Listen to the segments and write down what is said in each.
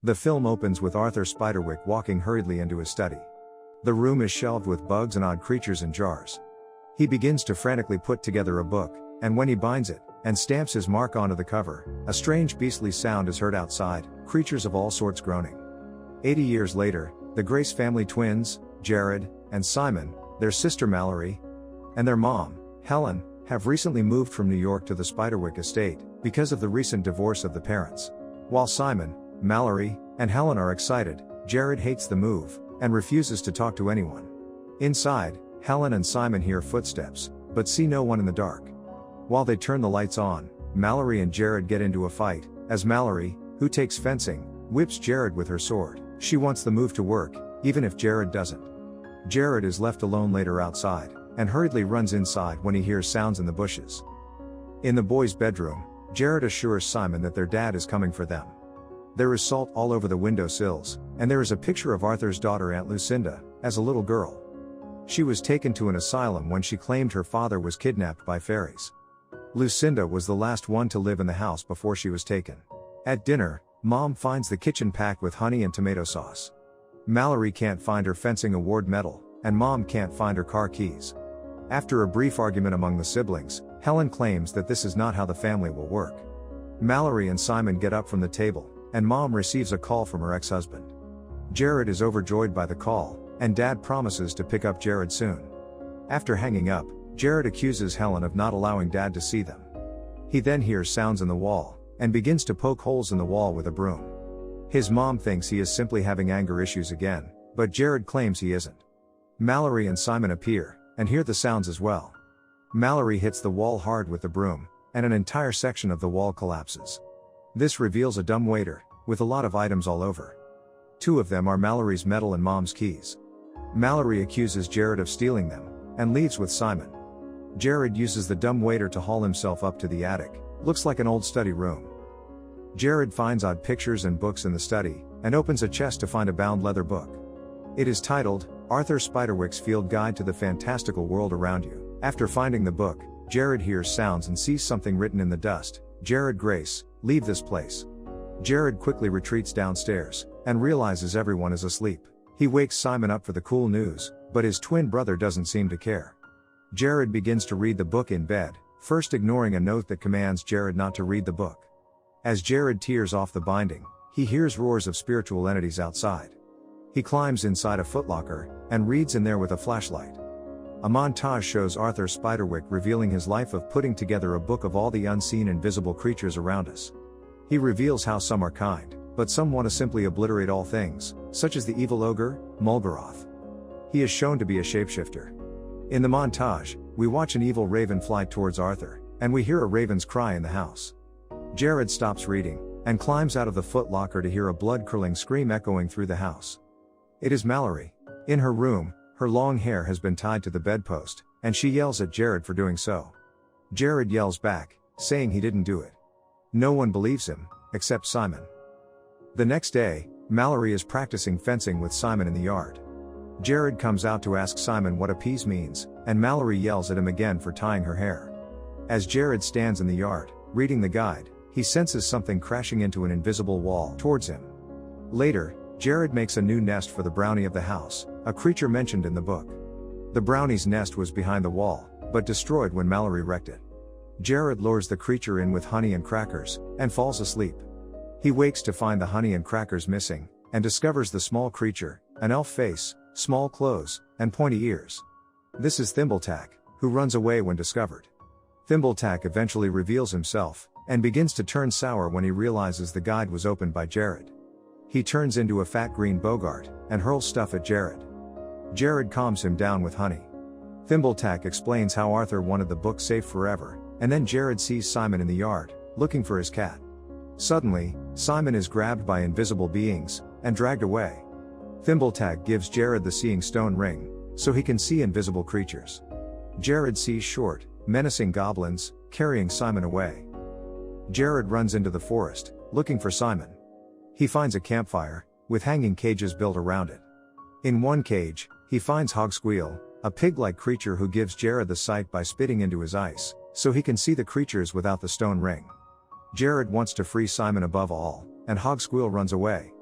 The film opens with Arthur Spiderwick walking hurriedly into his study. The room is shelved with bugs and odd creatures in jars. He begins to frantically put together a book, and when he binds it, and stamps his mark onto the cover, a strange beastly sound is heard outside, creatures of all sorts groaning. 80 years later, the Grace family twins, Jared, and Simon, their sister Mallory, and their mom, Helen, have recently moved from New York to the Spiderwick Estate, because of the recent divorce of the parents. While Simon, Mallory, and Helen are excited, Jared hates the move, and refuses to talk to anyone. Inside, Helen and Simon hear footsteps, but see no one in the dark. While they turn the lights on, Mallory and Jared get into a fight, as Mallory, who takes fencing, whips Jared with her sword. She wants the move to work, even if Jared doesn't. Jared is left alone later outside, and hurriedly runs inside when he hears sounds in the bushes. In the boys' bedroom, Jared assures Simon that their dad is coming for them. There is salt all over the windowsills, and there is a picture of Arthur's daughter Aunt Lucinda, as a little girl. She was taken to an asylum when she claimed her father was kidnapped by fairies. Lucinda was the last one to live in the house before she was taken. At dinner, Mom finds the kitchen packed with honey and tomato sauce. Mallory can't find her fencing award medal, and Mom can't find her car keys. After a brief argument among the siblings, Helen claims that this is not how the family will work. Mallory and Simon get up from the table, and Mom receives a call from her ex-husband. Jared is overjoyed by the call, and Dad promises to pick up Jared soon. After hanging up, Jared accuses Helen of not allowing Dad to see them. He then hears sounds in the wall, and begins to poke holes in the wall with a broom. His mom thinks he is simply having anger issues again, but Jared claims he isn't. Mallory and Simon appear, and hear the sounds as well. Mallory hits the wall hard with the broom, and an entire section of the wall collapses. This reveals a dumb waiter, with a lot of items all over. 2 of them are Mallory's medal and Mom's keys. Mallory accuses Jared of stealing them, and leaves with Simon. Jared uses the dumb waiter to haul himself up to the attic. Looks like an old study room. Jared finds odd pictures and books in the study, and opens a chest to find a bound leather book. It is titled, Arthur Spiderwick's Field Guide to the Fantastical World Around You. After finding the book, Jared hears sounds and sees something written in the dust. Jared Grace, leave this place. Jared quickly retreats downstairs, and realizes everyone is asleep. He wakes Simon up for the cool news, but his twin brother doesn't seem to care. Jared begins to read the book in bed, first ignoring a note that commands Jared not to read the book. As Jared tears off the binding, he hears roars of spiritual entities outside. He climbs inside a footlocker, and reads in there with a flashlight. A montage shows Arthur Spiderwick revealing his life of putting together a book of all the unseen and visible creatures around us. He reveals how some are kind, but some want to simply obliterate all things, such as the evil ogre, Mulgarath. He is shown to be a shapeshifter. In the montage, we watch an evil raven fly towards Arthur, and we hear a raven's cry in the house. Jared stops reading, and climbs out of the footlocker to hear a blood-curdling scream echoing through the house. It is Mallory. In her room, her long hair has been tied to the bedpost, and she yells at Jared for doing so. Jared yells back, saying he didn't do it. No one believes him, except Simon. The next day, Mallory is practicing fencing with Simon in the yard. Jared comes out to ask Simon what appease means, and Mallory yells at him again for tying her hair. As Jared stands in the yard, reading the guide, he senses something crashing into an invisible wall towards him. Later, Jared makes a new nest for the brownie of the house, a creature mentioned in the book. The brownie's nest was behind the wall, but destroyed when Mallory wrecked it. Jared lures the creature in with honey and crackers, and falls asleep. He wakes to find the honey and crackers missing, and discovers the small creature, an elf face, small clothes, and pointy ears. This is Thimbletack, who runs away when discovered. Thimbletack eventually reveals himself, and begins to turn sour when he realizes the guide was opened by Jared. He turns into a fat green boggart, and hurls stuff at Jared. Jared calms him down with honey. Thimbletack explains how Arthur wanted the book safe forever, and then Jared sees Simon in the yard, looking for his cat. Suddenly, Simon is grabbed by invisible beings, and dragged away. Thimbletack gives Jared the seeing stone ring, so he can see invisible creatures. Jared sees short, menacing goblins, carrying Simon away. Jared runs into the forest, looking for Simon. He finds a campfire, with hanging cages built around it. In one cage, he finds Hogsqueal, a pig-like creature who gives Jared the sight by spitting into his ice, so he can see the creatures without the stone ring. Jared wants to free Simon above all, and Hogsqueal runs away.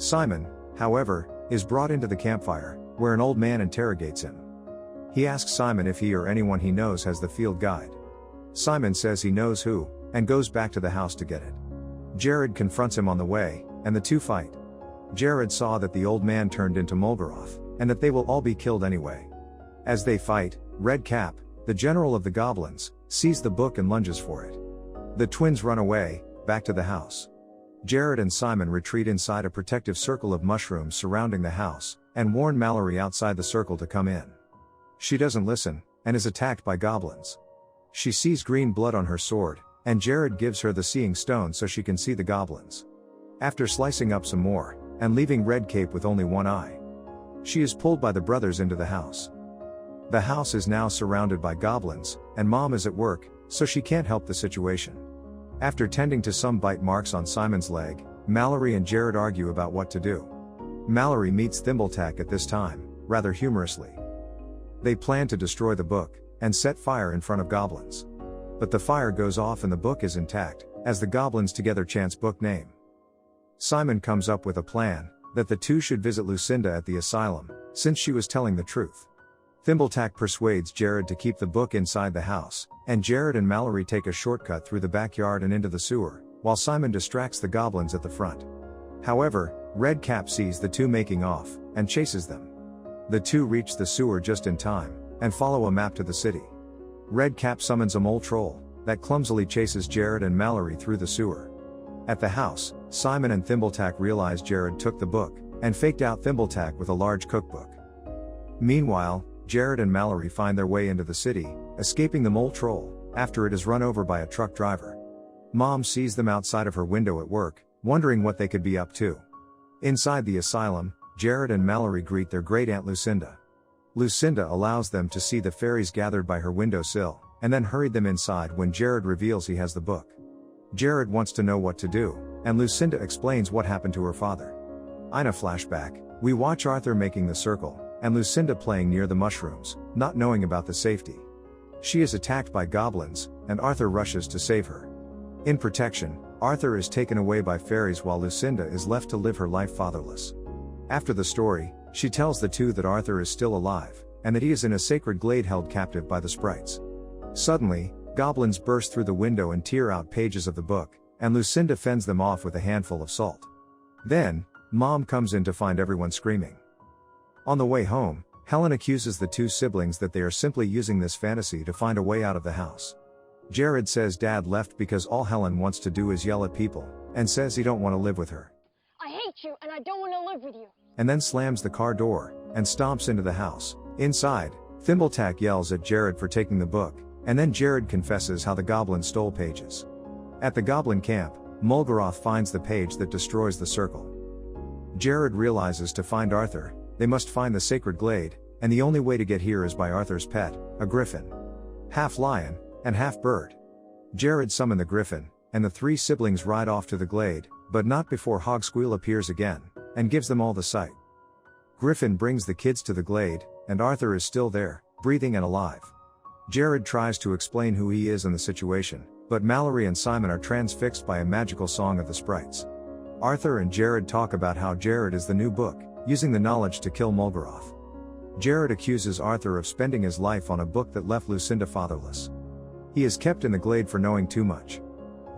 Simon, however, is brought into the campfire, where an old man interrogates him. He asks Simon if he or anyone he knows has the field guide. Simon says he knows who, and goes back to the house to get it. Jared confronts him on the way, and the two fight. Jared saw that the old man turned into Mulgarath, and that they will all be killed anyway. As they fight, Red Cap, the general of the goblins, sees the book and lunges for it. The twins run away, back to the house. Jared and Simon retreat inside a protective circle of mushrooms surrounding the house, and warn Mallory outside the circle to come in. She doesn't listen, and is attacked by goblins. She sees green blood on her sword, and Jared gives her the seeing stone so she can see the goblins. After slicing up some more, and leaving Red Cape with only one eye, she is pulled by the brothers into the house. The house is now surrounded by goblins, and Mom is at work, so she can't help the situation. After tending to some bite marks on Simon's leg, Mallory and Jared argue about what to do. Mallory meets Thimbletack at this time, rather humorously. They plan to destroy the book, and set fire in front of goblins. But the fire goes off and the book is intact, as the goblins together chants book name. Simon comes up with a plan, that the two should visit Lucinda at the asylum, since she was telling the truth. Thimbletack persuades Jared to keep the book inside the house, and Jared and Mallory take a shortcut through the backyard and into the sewer, while Simon distracts the goblins at the front. However, Red Cap sees the two making off, and chases them. The two reach the sewer just in time, and follow a map to the city. Red Cap summons a mole troll, that clumsily chases Jared and Mallory through the sewer. At the house, Simon and Thimbletack realize Jared took the book, and faked out Thimbletack with a large cookbook. Meanwhile, Jared and Mallory find their way into the city, escaping the mole troll, after it is run over by a truck driver. Mom sees them outside of her window at work, wondering what they could be up to. Inside the asylum, Jared and Mallory greet their great-aunt Lucinda. Lucinda allows them to see the fairies gathered by her windowsill, and then hurried them inside when Jared reveals he has the book. Jared wants to know what to do, and Lucinda explains what happened to her father. In a flashback, we watch Arthur making the circle, and Lucinda playing near the mushrooms, not knowing about the safety. She is attacked by goblins, and Arthur rushes to save her. In protection, Arthur is taken away by fairies while Lucinda is left to live her life fatherless. After the story, she tells the two that Arthur is still alive, and that he is in a sacred glade held captive by the sprites. Suddenly, goblins burst through the window and tear out pages of the book, and Lucinda fends them off with a handful of salt. Then, Mom comes in to find everyone screaming. On the way home, Helen accuses the two siblings that they are simply using this fantasy to find a way out of the house. Jared says Dad left because all Helen wants to do is yell at people, and says he don't want to live with her. I hate you and I don't want to live with you. And then slams the car door, and stomps into the house. Inside, Thimbletack yells at Jared for taking the book, and then Jared confesses how the goblin stole pages. At the goblin camp, Mulgarath finds the page that destroys the circle. Jared realizes to find Arthur, they must find the sacred glade, and the only way to get here is by Arthur's pet, a griffin. Half lion, and half bird. Jared summons the griffin, and the three siblings ride off to the glade, but not before Hogsqueal appears again, and gives them all the sight. Griffin brings the kids to the glade, and Arthur is still there, breathing and alive. Jared tries to explain who he is and the situation, but Mallory and Simon are transfixed by a magical song of the sprites. Arthur and Jared talk about how Jared is the new book, using the knowledge to kill Mulgarath. Jared accuses Arthur of spending his life on a book that left Lucinda fatherless. He is kept in the glade for knowing too much.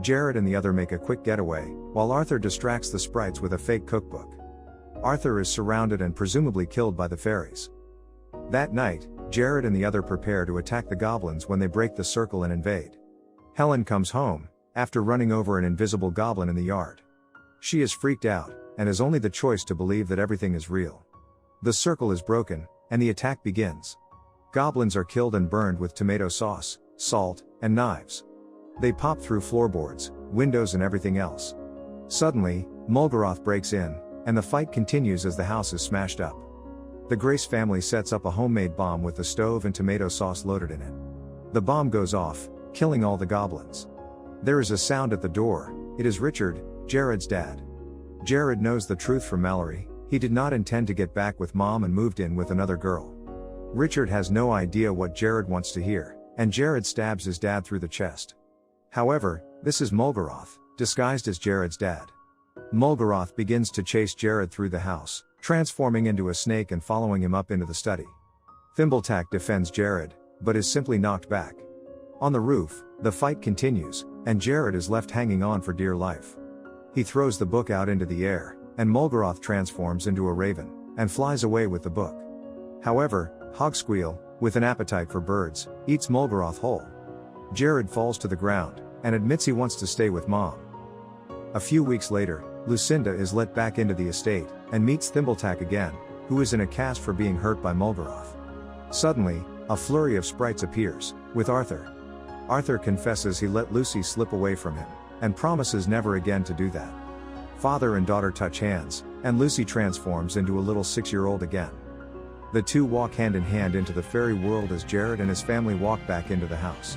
Jared and the other make a quick getaway, while Arthur distracts the sprites with a fake cookbook. Arthur is surrounded and presumably killed by the fairies. That night, Jared and the other prepare to attack the goblins when they break the circle and invade. Helen comes home, after running over an invisible goblin in the yard. She is freaked out, and has only the choice to believe that everything is real. The circle is broken, and the attack begins. Goblins are killed and burned with tomato sauce, salt, and knives. They pop through floorboards, windows and everything else. Suddenly, Mulgarath breaks in, and the fight continues as the house is smashed up. The Grace family sets up a homemade bomb with the stove and tomato sauce loaded in it. The bomb goes off, killing all the goblins. There is a sound at the door. It is Richard, Jared's dad. Jared knows the truth from Mallory. He did not intend to get back with Mom and moved in with another girl. Richard has no idea what Jared wants to hear, and Jared stabs his dad through the chest. However, this is Mulgarath, disguised as Jared's dad. Mulgarath begins to chase Jared through the house, transforming into a snake and following him up into the study. Thimbletack defends Jared, but is simply knocked back. On the roof, the fight continues, and Jared is left hanging on for dear life. He throws the book out into the air, and Mulgarath transforms into a raven, and flies away with the book. However, Hogsqueal, with an appetite for birds, eats Mulgarath whole. Jared falls to the ground, and admits he wants to stay with Mom. A few weeks later, Lucinda is let back into the estate, and meets Thimbletack again, who is in a cast for being hurt by Mulgarath. Suddenly, a flurry of sprites appears, with Arthur. Arthur confesses he let Lucy slip away from him, and promises never again to do that. Father and daughter touch hands, and Lucy transforms into a little 6-year-old again. The two walk hand in hand into the fairy world as Jared and his family walk back into the house.